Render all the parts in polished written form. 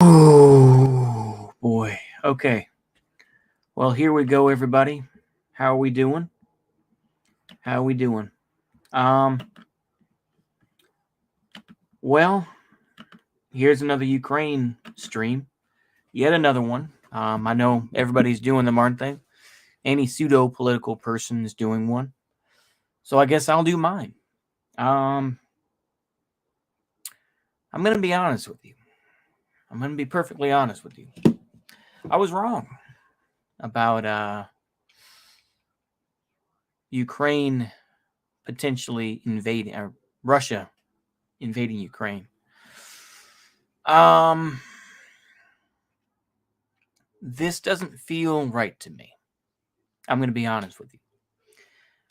Oh boy. Okay. Well, here we go, everybody. How are we doing? How are we doing? Um. Well, here's another Ukraine stream. Yet another one. I know everybody's doing them, aren't they? Any pseudo political person is doing one. So I guess I'll do mine. Um. I'm gonna be honest with you. I'm gonna be perfectly honest with you. I was wrong about Ukraine potentially invading, or Russia invading Ukraine. Um, this doesn't feel right to me. I'm going to be honest with you.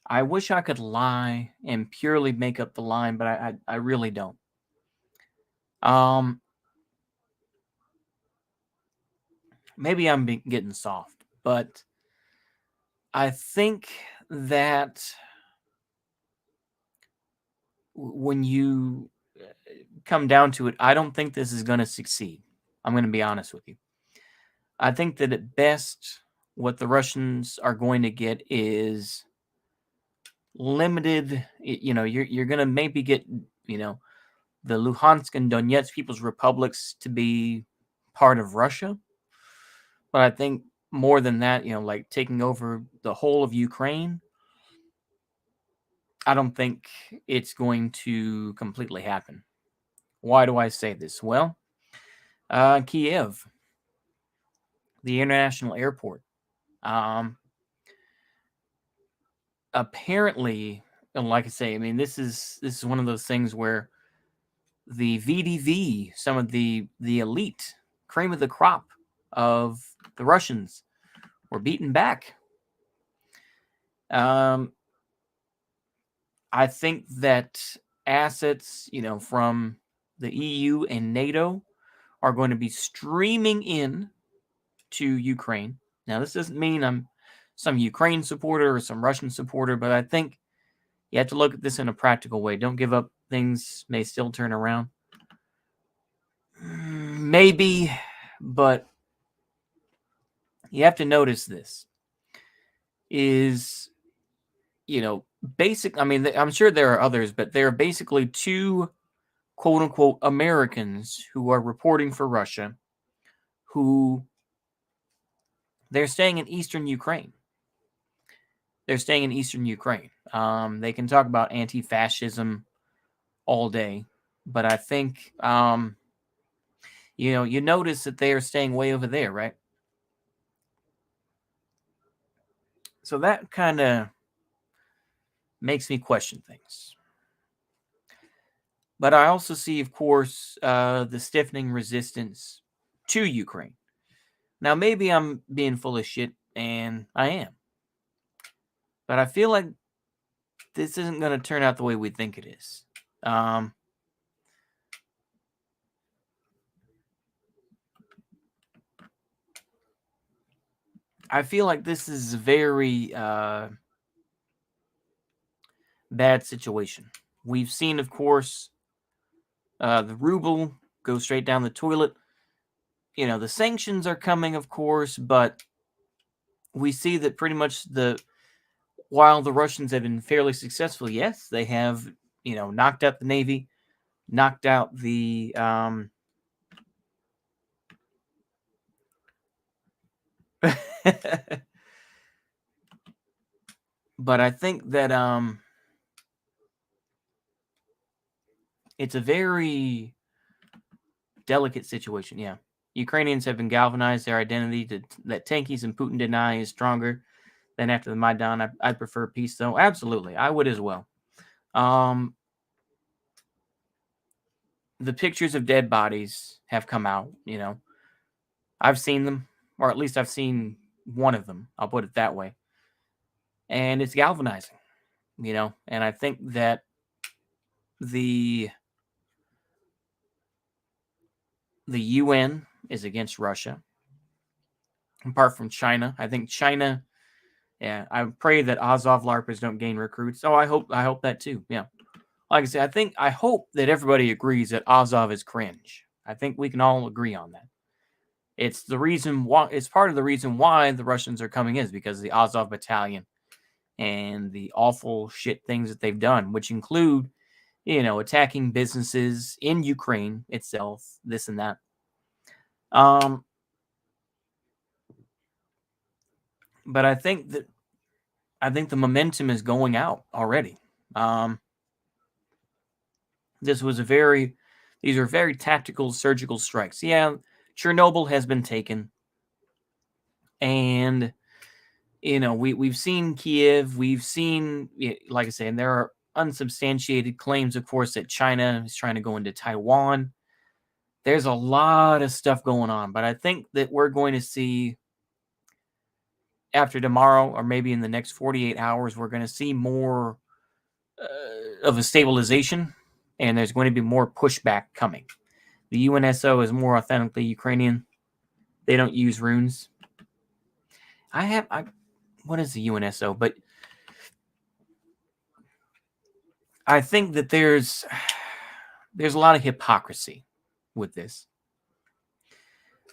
I wish I could lie and purely make up the line, but I really don't. Um, maybe I'm getting soft, but I think that when you come down to it, I don't think this is going to succeed. I'm going to be honest with you. I think that at best, what the Russians are going to get is limited. You're going to maybe get, the Luhansk and Donetsk People's Republics to be part of Russia. But I think more than that, like taking over the whole of Ukraine, I don't think it's going to completely happen. Why do I say this? Well, Kiev, the international airport, um, apparently, and like I say, I mean, this is one of those things where the VDV, some of the elite cream of the crop of the Russians, were beaten back. Um, I think that assets, from the EU and NATO are going to be streaming in to Ukraine. Now, this doesn't mean I'm some Ukraine supporter or some Russian supporter, but I think you have to look at this in a practical way. Don't give up. Things may still turn around. Maybe, but you have to notice this is, basic. I mean, I'm sure there are others, but there are basically two quote unquote Americans who are reporting for Russia who they're staying in eastern Ukraine. They're staying in eastern Ukraine. They can talk about anti fascism all day, but I think, you notice that they are staying way over there, right? So that kind of makes me question things. But I also see, of course, the stiffening resistance to Ukraine. Now, maybe I'm being full of shit, and I am. But I feel like this isn't going to turn out the way we think it is. I feel like this is a very bad situation. We've seen, of course, the ruble go straight down the toilet. The sanctions are coming, of course, but we see that pretty much while the Russians have been fairly successful, yes, they have, knocked out the Navy, knocked out the but I think that it's a very delicate situation. Yeah. Ukrainians have been galvanized their identity that tankies and Putin deny is stronger than after the Maidan. I prefer peace, though. Absolutely. I would as well. The pictures of dead bodies have come out, I've seen them, or at least I've seen one of them. I'll put it that way. And it's galvanizing, and I think that the UN is against Russia. Apart from China, I think China. Yeah, I pray that Azov LARPers don't gain recruits. Oh, I hope that too. Yeah, like I said, I hope that everybody agrees that Azov is cringe. I think we can all agree on that. It's the reason why. It's part of the reason why the Russians are coming in is because of the Azov Battalion and the awful shit things that they've done, which include, attacking businesses in Ukraine itself, this and that. But I think the momentum is going out already. These are very tactical surgical strikes. Yeah, Chernobyl has been taken, and we've seen Kiev, we've seen, like I say, and there are unsubstantiated claims, of course, that China is trying to go into Taiwan. There's a lot of stuff going on, but I think that we're going to see after tomorrow, or maybe in the next 48 hours, we're going to see more of a stabilization, and there's going to be more pushback coming. The UNSO is more authentically Ukrainian. They don't use runes. What is the UNSO? But I think that there's a lot of hypocrisy with this.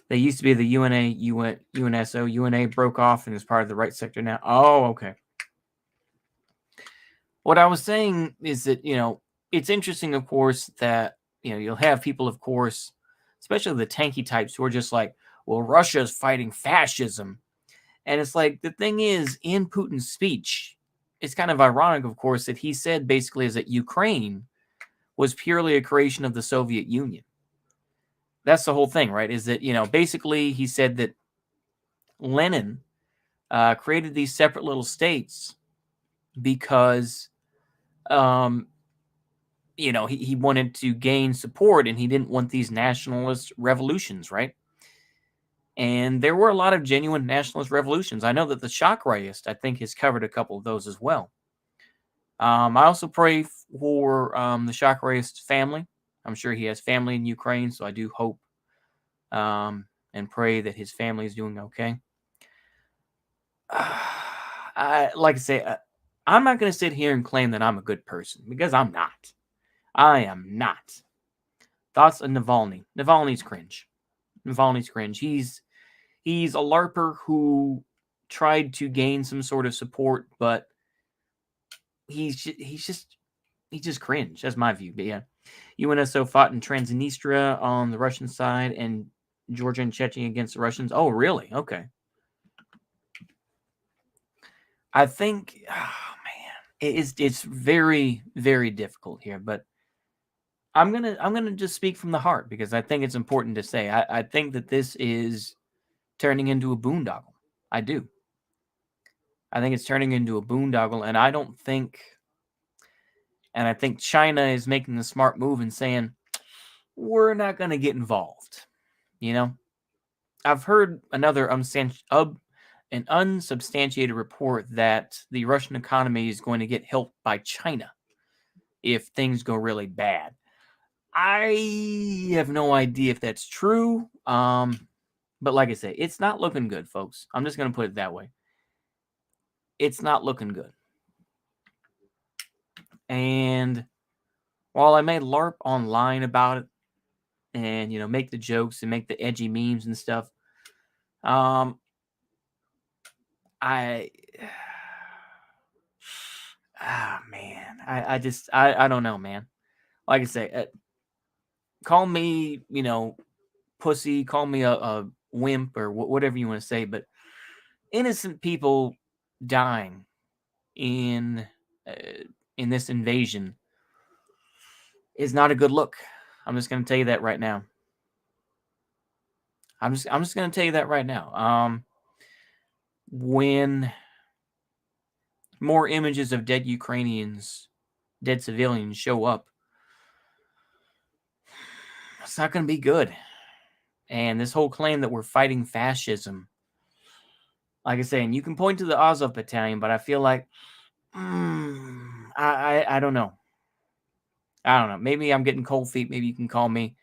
They used to be the UNSO. UNA broke off and is part of the right sector now. Oh, okay. What I was saying is that, it's interesting, of course, that, you'll have people, of course, especially the tanky types, who are just like, well, Russia's fighting fascism. And it's like, the thing is, in Putin's speech, it's kind of ironic, of course, that he said basically is that Ukraine was purely a creation of the Soviet Union. That's the whole thing, right? Is that, basically he said that Lenin created these separate little states because, he wanted to gain support, and he didn't want these nationalist revolutions, right? And there were a lot of genuine nationalist revolutions. I know that the Shockrayist, I think, has covered a couple of those as well. I also pray for the Shockrayist family. I'm sure he has family in Ukraine, so I do hope and pray that his family is doing okay. Like I say, I'm not going to sit here and claim that I'm a good person, because I'm not. I am not. Thoughts on Navalny? Navalny's cringe. He's a LARPer who tried to gain some sort of support, but he's just cringe. That's my view. But yeah, UNSO fought in Transnistria on the Russian side, and Georgia and Chechnya against the Russians. Oh, really? Okay. I think, it's very, very difficult here, but I'm gonna just speak from the heart, because I think it's important to say. I think that this is turning into a boondoggle. I do. I think it's turning into a boondoggle, and I think China is making the smart move and saying, we're not going to get involved. I've heard an unsubstantiated report that the Russian economy is going to get helped by China if things go really bad. I have no idea if that's true. But like I say, it's not looking good, folks. I'm just going to put it that way. It's not looking good. And while I may LARP online about it and, make the jokes and make the edgy memes and stuff, man, I don't know, man. Like I say, call me, pussy, call me a wimp, or whatever you want to say, but innocent people dying in this invasion is not a good look. I'm just going to tell you that right now. I'm just going to tell you that right now. When more images of dead Ukrainians, dead civilians show up, it's not going to be good. And this whole claim that we're fighting fascism, like I say, and you can point to the Azov Battalion, but I feel like, I don't know. I don't know. Maybe I'm getting cold feet. Maybe you can call me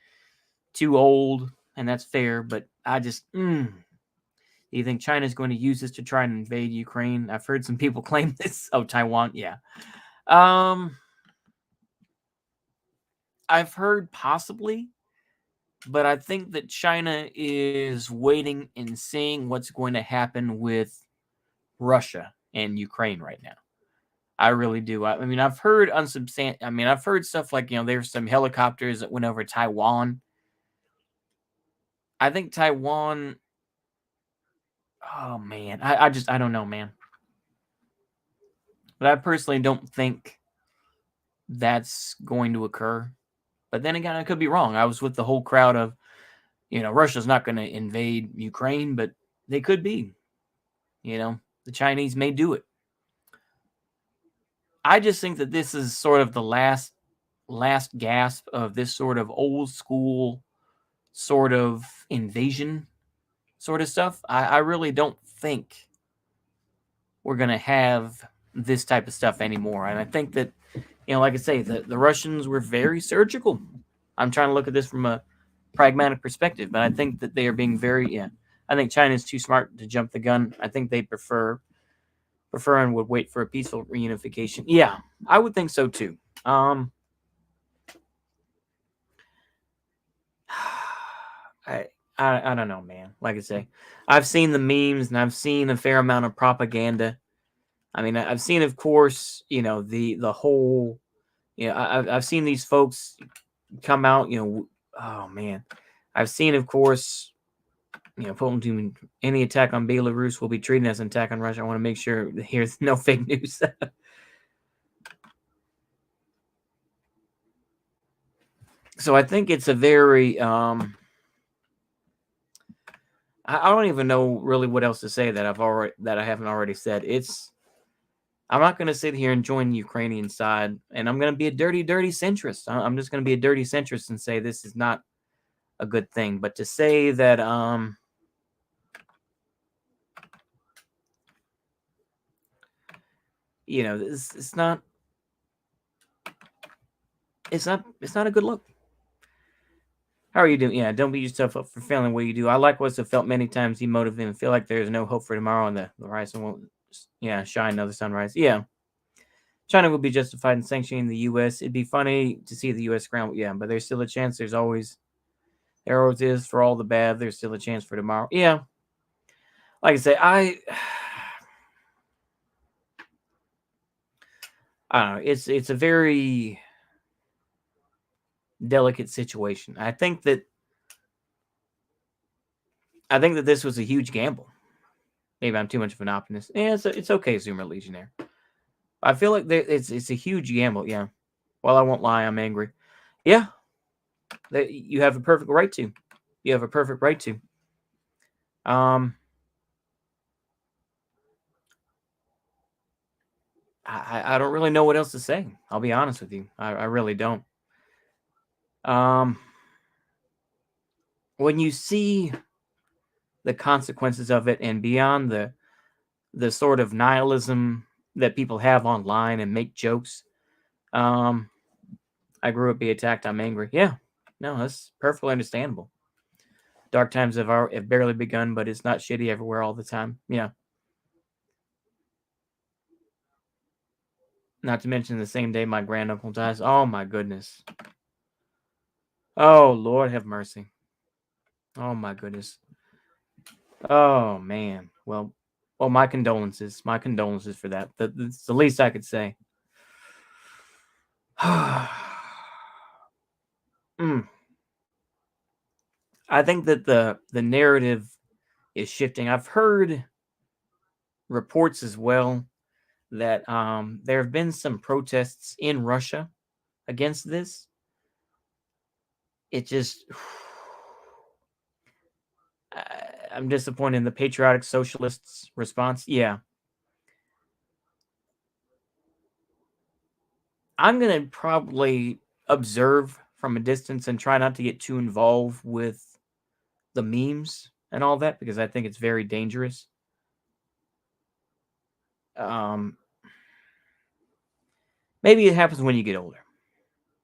too old, and that's fair. But I just, do you think China's going to use this to try and invade Ukraine? I've heard some people claim this. Oh, Taiwan, yeah. I've heard possibly but I think that China is waiting and seeing what's going to happen with Russia and Ukraine right now. I really do. I mean, I've heard unsubstantiated. I mean, I've heard stuff like there's some helicopters that went over Taiwan. I think Taiwan. Oh man, I don't know, man. But I personally don't think that's going to occur. But then again, I could be wrong. I was with the whole crowd of, Russia's not going to invade Ukraine, but they could be. The Chinese may do it. I just think that this is sort of the last gasp of this sort of old school sort of invasion sort of stuff. I really don't think we're going to have this type of stuff anymore. And I think that, like I say, the Russians were very surgical. I'm trying to look at this from a pragmatic perspective, but I think that they are being I think China is too smart to jump the gun. I think they prefer and would wait for a peaceful reunification. Yeah, I would think so too. I don't know, man. Like I say, I've seen the memes and I've seen a fair amount of propaganda. I mean, I've seen, of course, the whole, I've seen these folks come out, oh man, I've seen, of course, Putin to any attack on Belarus will be treated as an attack on Russia. I want to make sure here's no fake news. So I think it's a very I don't even know really what else to say that I haven't already said. I'm not going to sit here and join the Ukrainian side, and I'm going to be a dirty centrist. I'm just going to be a dirty centrist and say this is not a good thing. But to say that it's not a good look. How are you doing? Yeah, don't beat yourself up for feeling what you do. I likewise have felt many times demotivated and feel like there's no hope for tomorrow and the horizon won't shine another sunrise. Yeah. China would be justified in sanctioning the U.S. It'd be funny to see the U.S. ground. Yeah, but there's still a chance. There always is for all the bad. There's still a chance for tomorrow. Yeah. Like I say, I don't know. It's a very delicate situation. I think that this was a huge gamble. Maybe I'm too much of an optimist. Yeah, it's okay, Zoomer Legionnaire. I feel like it's a huge gamble. Yeah. Well, I won't lie. I'm angry. Yeah. You have a perfect right to. You have a perfect right to. I don't really know what else to say. I'll be honest with you. I really don't. When you see the consequences of it and beyond the sort of nihilism that people have online and make jokes, I grew up be attacked. I'm angry. Yeah, no, that's perfectly understandable. Dark times have barely begun, but it's not shitty everywhere all the time. Yeah. Not to mention the same day my granduncle dies. Oh my goodness. Oh Lord, have mercy. Oh my goodness. Oh man. Well, my condolences. My condolences for that. That's the least I could say. Mm. I think that the narrative is shifting. I've heard reports as well that there have been some protests in Russia against this. It just I'm disappointed in the patriotic socialists' response. Yeah. I'm going to probably observe from a distance and try not to get too involved with the memes and all that because I think it's very dangerous. Um, Maybe it happens when you get older.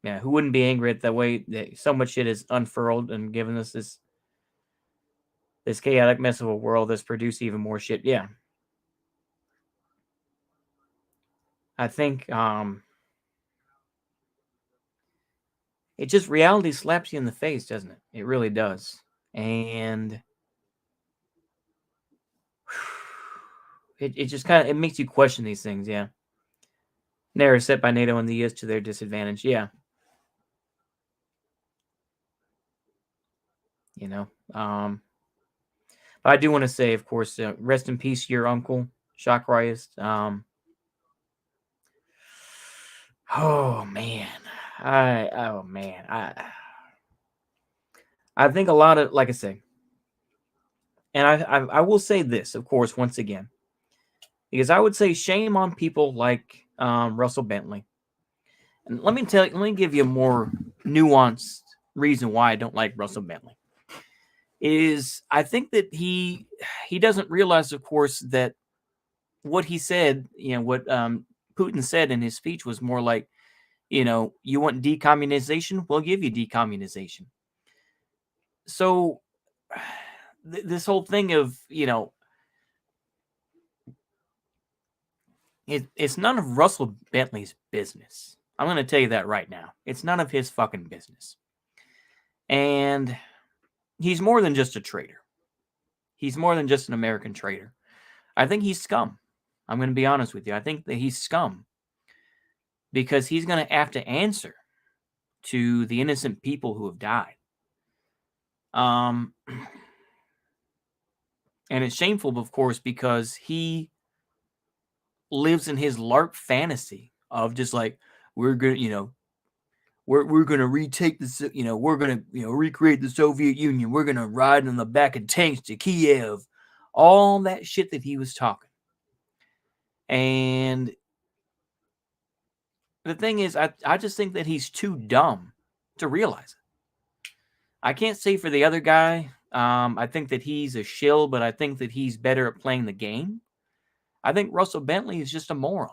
Yeah, who wouldn't be angry at the way that so much shit is unfurled and given us this chaotic mess of a world that's produced even more shit? Yeah, I think it just reality slaps you in the face, doesn't it? It really does. And it just kind of it makes you question these things, yeah. Narrative set by NATO and the US to their disadvantage, yeah. You know, but I do want to say, of course, rest in peace, your uncle, Shock Riot. Oh man, oh man, I think a lot of, like I say, and I will say this, of course, once again, because I would say shame on people like Russell Bentley. And let me give you a more nuanced reason why I don't like Russell Bentley. Is I think that he doesn't realize, of course, that what he said, what Putin said in his speech was more like, you want decommunization? We'll give you decommunization. So this whole thing of, it's none of Russell Bentley's business. I'm going to tell you that right now. It's none of his fucking business. And he's more than just a traitor. He's more than just an American traitor. I think he's scum. I'm going to be honest with you. I think that he's scum because he's going to have to answer to the innocent people who have died. And it's shameful, of course, because he lives in his LARP fantasy of just like, we're going to, we're going to retake this, we're going to, recreate the Soviet Union. We're going to ride on the back of tanks to Kiev. All that shit that he was talking. And the thing is, I just think that he's too dumb to realize it. I can't say for the other guy. I think that he's a shill, but I think that he's better at playing the game. I think Russell Bentley is just a moron.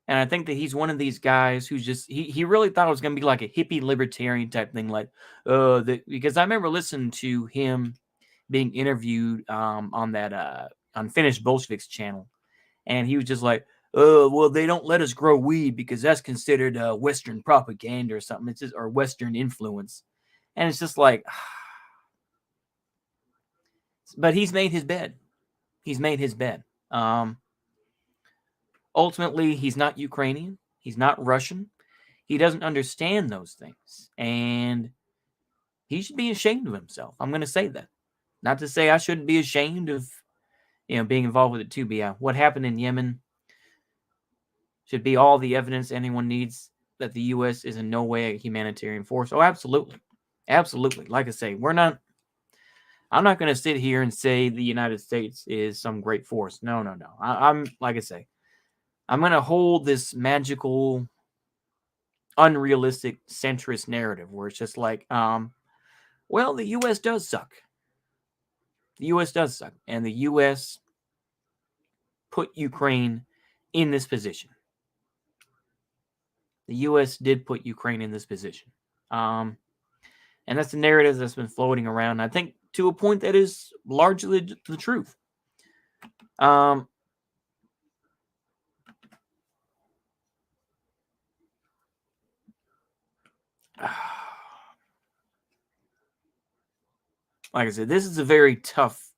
And I think that he's one of these guys who's just, he really thought it was going to be like a hippie libertarian type thing. Like, because I remember listening to him being interviewed on that, on Finnish Bolsheviks channel. And he was just like, well, they don't let us grow weed because that's considered Western propaganda or something. It's just, or Western influence. And it's just like, but he's made his bed. He's made his bed. Ultimately, he's not Ukrainian. He's not Russian. He doesn't understand those things. And he should be ashamed of himself. I'm going to say that. Not to say I shouldn't be ashamed of, being involved with it too. But yeah, what happened in Yemen should be all the evidence anyone needs that the U.S. is in no way a humanitarian force. Oh, absolutely. Absolutely. Like I say, I'm not going to sit here and say the United States is some great force. No. I'm like I say, I'm going to hold this magical, unrealistic, centrist narrative where it's just like, well, the U.S. does suck. The U.S. does suck. And the U.S. put Ukraine in this position. The U.S. did put Ukraine in this position. And that's the narrative that's been floating around, I think, to a point that is largely the truth. Like I said, this is a very tough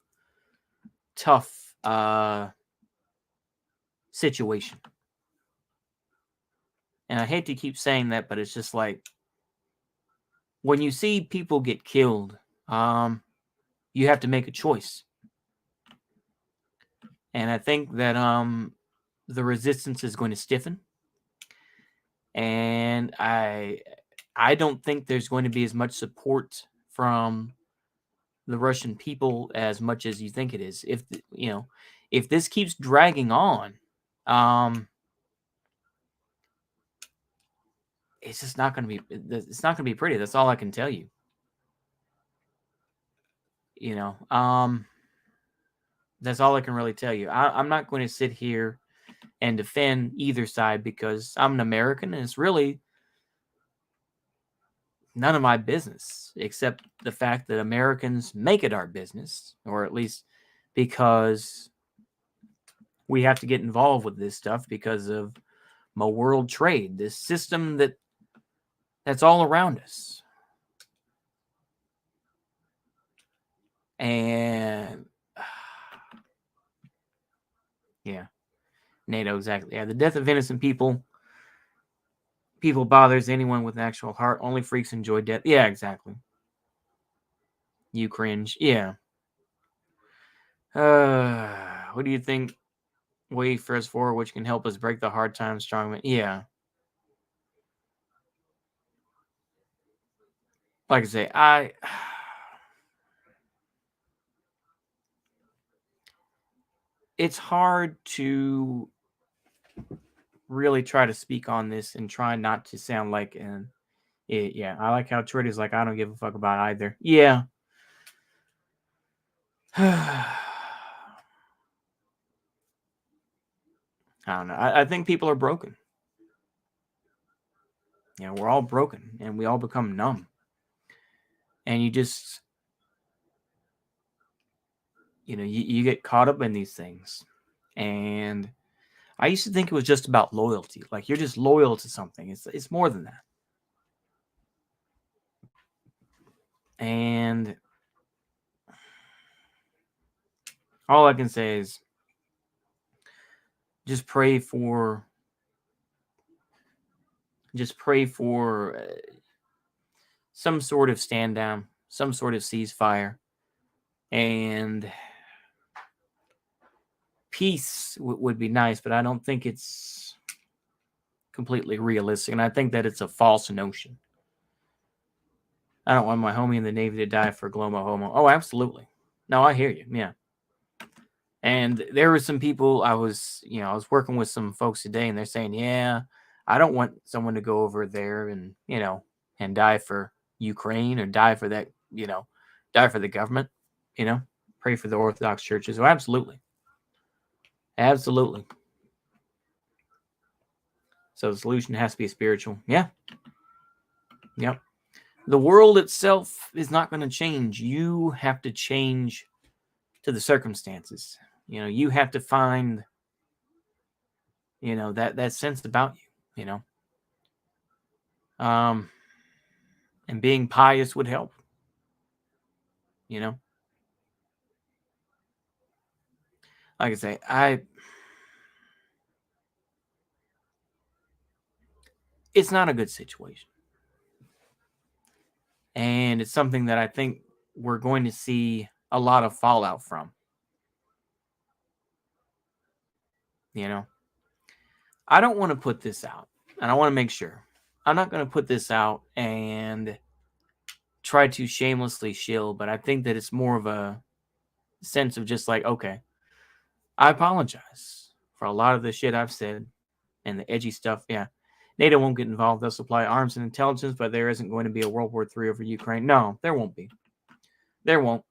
situation. And I hate to keep saying that, but it's just like when you see people get killed, you have to make a choice. And I think that the resistance is going to stiffen. And I don't think there's going to be as much support from the Russian people as much as you think it is. If this keeps dragging on, it's just not going to be. It's not going to be pretty. That's all I can tell you. That's all I can really tell you. I'm not going to sit here and defend either side because I'm an American, and it's really none of my business, except the fact that Americans make it our business, or at least because we have to get involved with this stuff because of my world trade, this system that that's all around us. And yeah, NATO, exactly. Yeah, the death of innocent people bothers anyone with an actual heart. Only freaks enjoy death. Yeah, exactly. You cringe. Yeah. What do you think? Way for us forward, which can help us break the hard times strong. Yeah. Like I say, it's hard to really try to speak on this and try not to sound like yeah. I like how Trinity's like, I don't give a fuck about either. Yeah. I don't know. I think people are broken. You know, we're all broken and we all become numb. And you just, you get caught up in these things. And I used to think it was just about loyalty. Like you're just loyal to something. It's more than that. And all I can say is just pray for some sort of stand down, some sort of ceasefire, and peace would be nice, but I don't think it's completely realistic, and I think that it's a false notion. I don't want my homie in the Navy to die for Gloma Homo. Oh, absolutely. No, I hear you. Yeah. And there were some people I was working with some folks today, and they're saying, yeah, I don't want someone to go over there and, and die for Ukraine or die for that, die for the government, pray for the Orthodox churches. Oh, absolutely. Absolutely. So the solution has to be spiritual. Yeah. Yep. The world itself is not going to change. You have to change to the circumstances. You have to find, that sense about you, and being pious would help, like I say, it's not a good situation. And it's something that I think we're going to see a lot of fallout from, I don't want to put this out, and I want to make sure I'm not going to put this out and try to shamelessly shill, but I think that it's more of a sense of just like, okay, I apologize for a lot of the shit I've said and the edgy stuff. Yeah. NATO won't get involved. They'll supply arms and intelligence, but there isn't going to be a World War III over Ukraine. No, there won't be. There won't.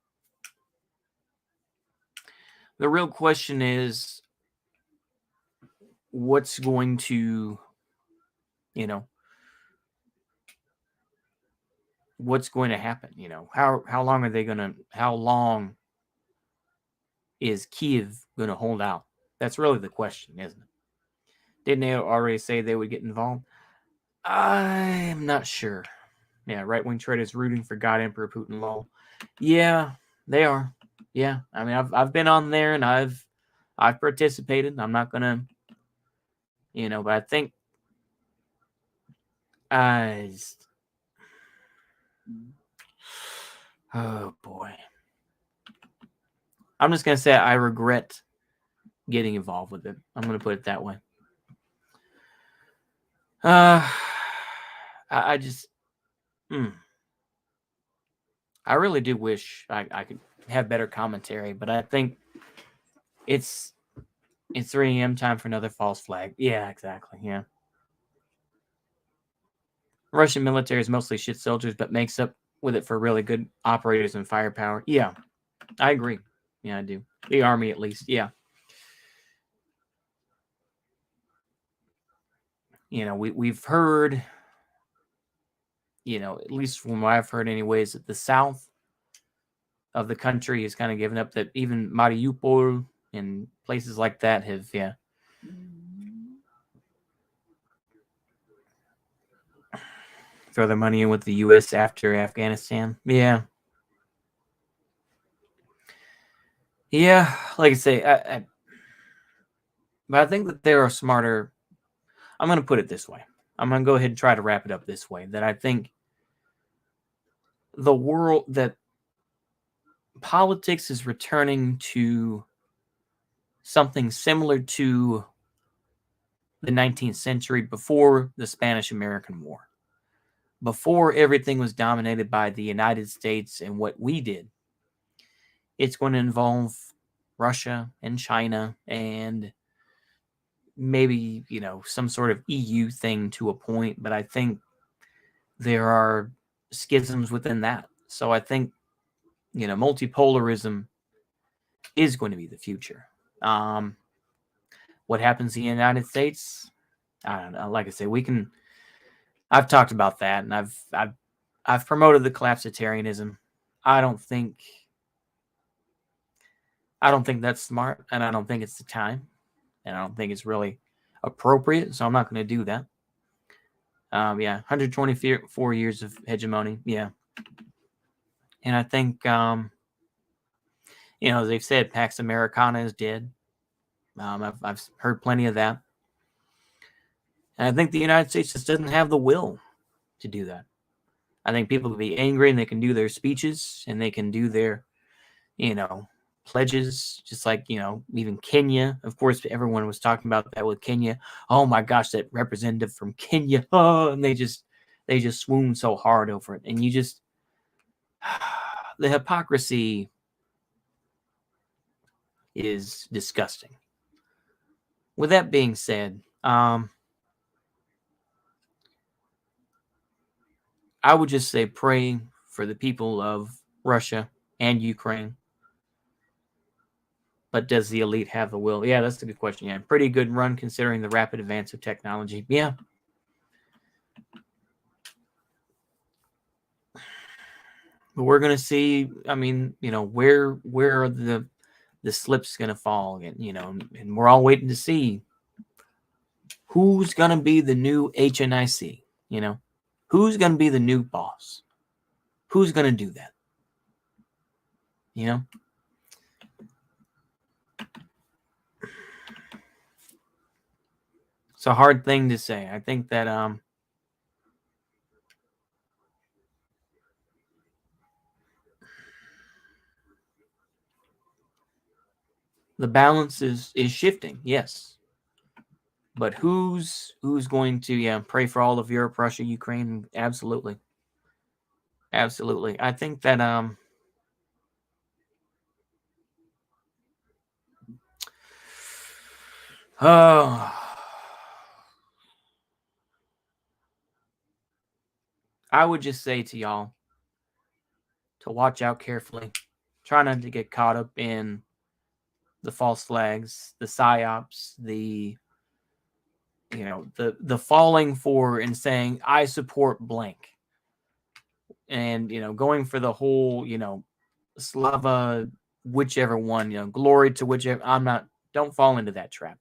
The real question is what's going to, what's going to happen? How long are they going to, how long is Kiev going to hold out? That's really the question, isn't it? Didn't they already say they would get involved? I'm not sure. Yeah, right-wing traitors rooting for God Emperor Putin. Lol. Yeah, they are. Yeah, I mean, I've been on there and I've participated. I'm not gonna, but I think oh boy, I'm just gonna say I regret getting involved with it. I'm gonna put it that way. I just, I really do wish I could have better commentary, but I think it's 3 a.m. time for another false flag. Yeah, exactly. Yeah. Russian military is mostly shit soldiers, but makes up with it for really good operators and firepower. Yeah, I agree. Yeah, I do. The army, at least. Yeah. We've heard, at least from what I've heard anyways, that the south of the country is kind of given up, that even Mariupol and places like that have, yeah. throw their money in with the U.S. after Afghanistan. Yeah. Yeah, like I say, but I think that there are smarter. I'm going to put it this way. I'm going to go ahead and try to wrap it up this way. That I think that politics is returning to something similar to the 19th century before the Spanish-American War. Before everything was dominated by the United States and what we did, it's going to involve Russia and China and maybe, some sort of EU thing to a point, but I think there are schisms within that. So I think, multipolarism is going to be the future. What happens in the United States? I don't know. Like I say, I've talked about that, and I've promoted the collapsitarianism. I don't think that's smart, and I don't think it's the time, and I don't think it's really appropriate. So I'm not going to do that. 124 years of hegemony. Yeah, and I think as they've said, Pax Americana is dead. I've heard plenty of that, and I think the United States just doesn't have the will to do that. I think people can be angry and they can do their speeches and they can do their, pledges, just like, even Kenya. Of course, everyone was talking about that with Kenya. Oh my gosh, that representative from Kenya. Oh, and they just swoon so hard over it. And you just, the hypocrisy is disgusting. With that being said, I would just say pray for the people of Russia and Ukraine. But does the elite have the will? Yeah, that's a good question. Yeah, pretty good run considering the rapid advance of technology. Yeah. But we're going to see, where are the slips going to fall? And, and we're all waiting to see who's going to be the new HNIC, who's going to be the new boss? Who's going to do that? It's a hard thing to say. I think that the balance is shifting, yes. But who's going to pray for all of Europe, Russia, Ukraine? Absolutely. Absolutely. I think that I would just say to y'all to watch out carefully. Try not to get caught up in the false flags, the psyops, the falling for and saying I support blank, and going for the whole Slava, whichever one, glory to whichever. Don't fall into that trap.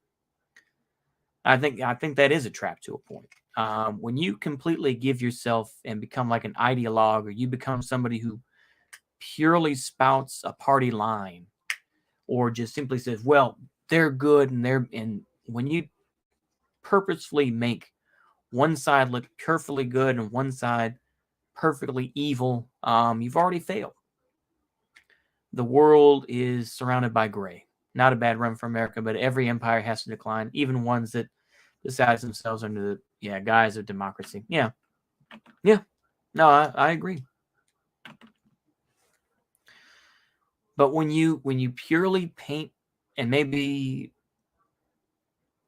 I think that is a trap to a point. When you completely give yourself and become like an ideologue, or you become somebody who purely spouts a party line, or just simply says, well, they're good, and when you purposefully make one side look perfectly good and one side perfectly evil, you've already failed. The world is surrounded by gray. Not a bad run for America, but every empire has to decline, even ones that disguise themselves under the guise of democracy. Yeah. No, I agree. But when you purely paint, and maybe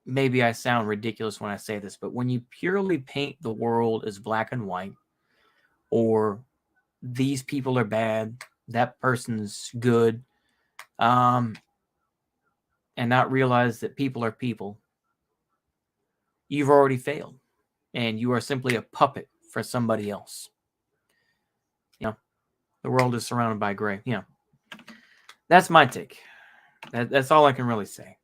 I sound ridiculous when I say this, but when you purely paint the world as black and white, or these people are bad, that person's good, and not realize that people are people, you've already failed, and you are simply a puppet for somebody else. The world is surrounded by gray. That's my take. That's all I can really say.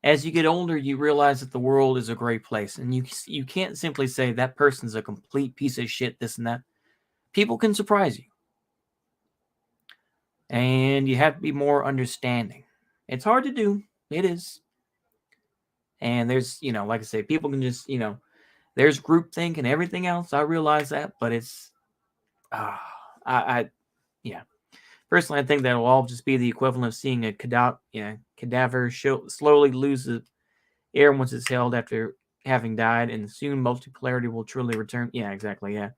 As you get older, you realize that the world is a great place, and you can't simply say that person's a complete piece of shit, this and that. People can surprise you, and you have to be more understanding. It's hard to do. It is. And there's, like I say, people can just, there's groupthink and everything else. I realize that, but it's, yeah. Personally, I think that will all just be the equivalent of seeing a cadaver slowly lose the air once it's held after having died, and soon multipolarity will truly return. Yeah, exactly. Yeah.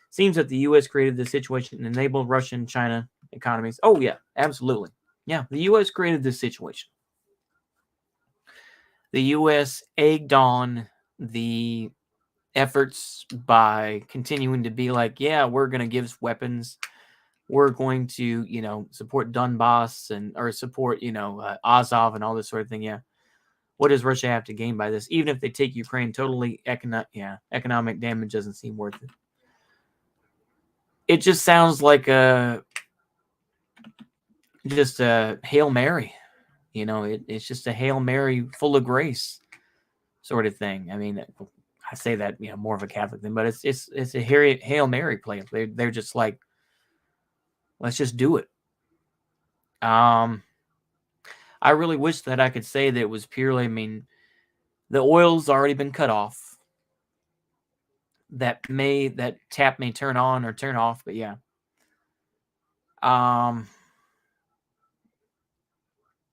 Seems that the U.S. created this situation and enabled Russian and China economies. Oh, yeah, absolutely. Yeah, the U.S. created this situation. The U.S. egged on the efforts by continuing to be like, yeah, we're going to give weapons. We're going to, support Donbass or support, Azov and all this sort of thing. Yeah. What does Russia have to gain by this? Even if they take Ukraine totally, economic damage doesn't seem worth it. It just sounds like just a Hail Mary. It's just a Hail Mary full of grace sort of thing. I mean, I say that, more of a Catholic thing, but it's a Hail Mary play. They're just like, let's just do it. I really wish that I could say that it was purely, the oil's already been cut off. That tap may turn on or turn off, but yeah.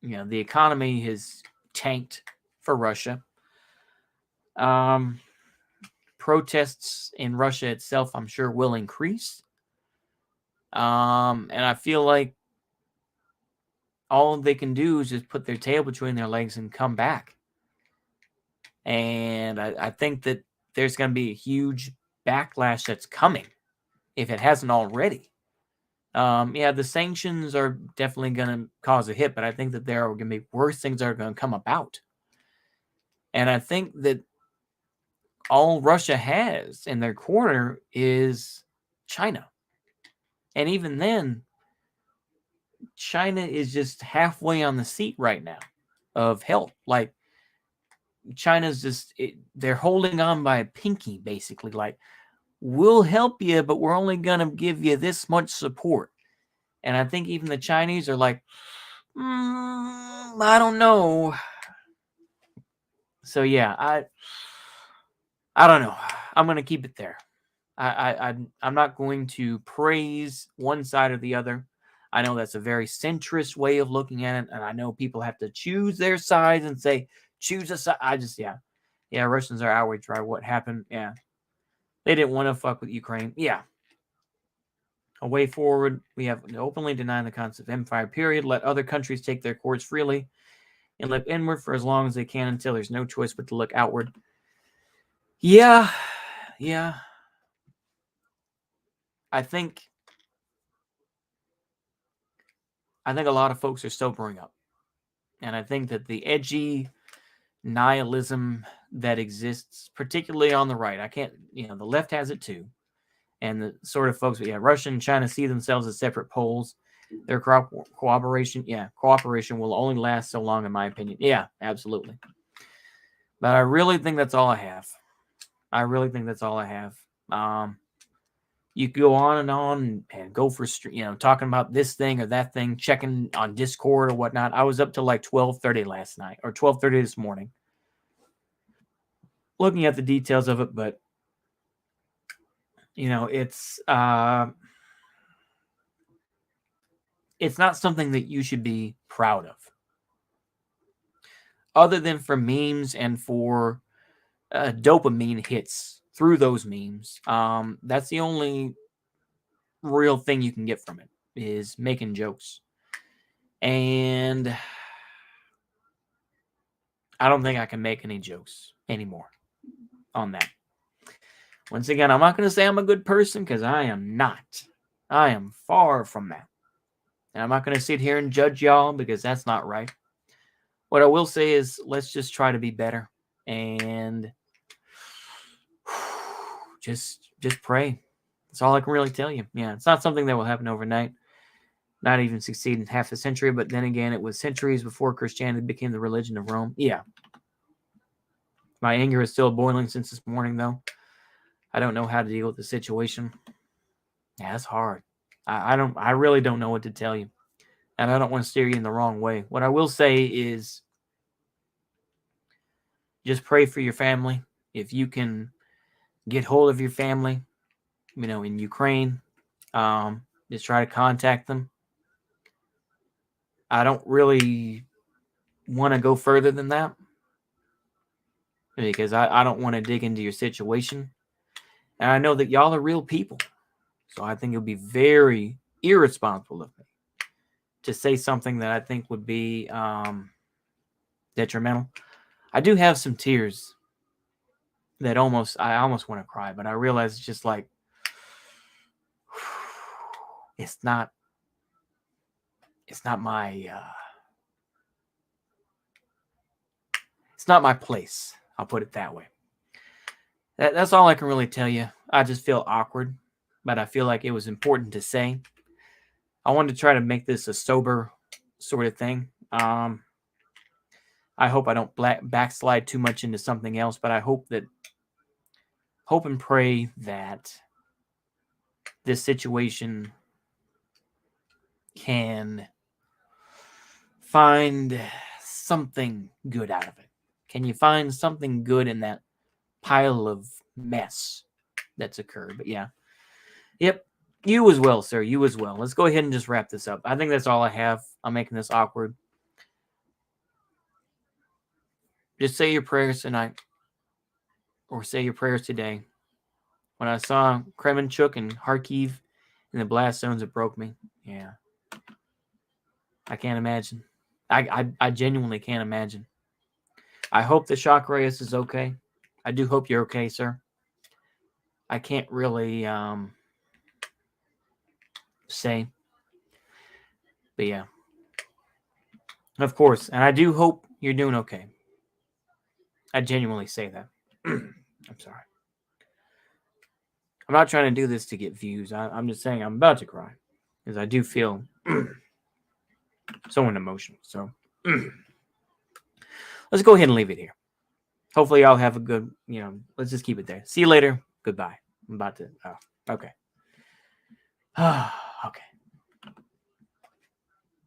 The economy has tanked for Russia. Protests in Russia itself, I'm sure, will increase. And I feel like all they can do is just put their tail between their legs and come back. And I think that there's going to be a huge backlash that's coming, if it hasn't already. The sanctions are definitely going to cause a hit, but I think that there are going to be worse things that are going to come about. And I think that all Russia has in their corner is China. And even then, China is just halfway on the seat right now of help. Like, China's they're holding on by a pinky, basically. Like, we'll help you, but we're only going to give you this much support. And I think even the Chinese are like, I don't know. So yeah, I don't know. I'm going to keep it there. I'm not going to praise one side or the other. I know that's a very centrist way of looking at it, and I know people have to choose their sides and say, choose a side. Russians are outraged by what happened. Yeah. They didn't want to fuck with Ukraine. Yeah. A way forward, we have openly denied the concept of empire, period. Let other countries take their course freely and look inward for as long as they can until there's no choice but to look outward. Yeah. I think a lot of folks are sobering up. And I think that the edgy nihilism that exists, particularly on the right, the left has it too. And the sort of folks, Russia and China see themselves as separate poles. Their cooperation will only last so long, in my opinion. Yeah, absolutely. But I really think that's all I have. You could go on and go for, talking about this thing or that thing, checking on Discord or whatnot. I was up till like 12:30 last night or 12:30 this morning, looking at the details of it. But it's not something that you should be proud of, other than for memes and for dopamine hits through those memes. That's the only real thing you can get from it, is making jokes. And I don't think I can make any jokes anymore on that. Once again, I'm not going to say I'm a good person, because I am not. I am far from that. And I'm not going to sit here and judge y'all, because that's not right. What I will say is, let's just try to be better and just pray. That's all I can really tell you. Yeah, it's not something that will happen overnight. Not even succeed in half a century, but then again, it was centuries before Christianity became the religion of Rome. Yeah. My anger is still boiling since this morning, though. I don't know how to deal with the situation. Yeah, it's hard. I really don't know what to tell you. And I don't want to steer you in the wrong way. What I will say is just pray for your family. If you can get hold of your family, in Ukraine, just try to contact them. I don't really want to go further than that because I don't want to dig into your situation. And I know that y'all are real people. So I think it would be very irresponsible of me to say something that I think would be detrimental. I do have some tears that I almost want to cry, but I realize it's just like, it's not my it's not my place. I'll put it that way. That's all I can really tell you. I just feel awkward, but I feel like it was important to say. I wanted to try to make this a sober sort of thing. I hope I don't backslide too much into something else, but I hope and pray that this situation can find something good out of it. Can you find something good in that pile of mess that's occurred? But yeah. Yep. You as well, sir. You as well. Let's go ahead and just wrap this up. I think that's all I have. I'm making this awkward. Just say your prayers tonight. Or say your prayers today. When I saw Kremenchuk and Kharkiv in the blast zones, it broke me. Yeah. I can't imagine. I genuinely can't imagine. I hope that Shock Reyes is okay. I do hope you're okay, sir. I can't really say. But yeah. Of course. And I do hope you're doing okay. I genuinely say that. I'm sorry. I'm not trying to do this to get views. I'm just saying I'm about to cry. Because I do feel so emotional. So let's go ahead and leave it here. Hopefully y'all have a good, let's just keep it there. See you later. Goodbye. I'm about to, okay. Okay.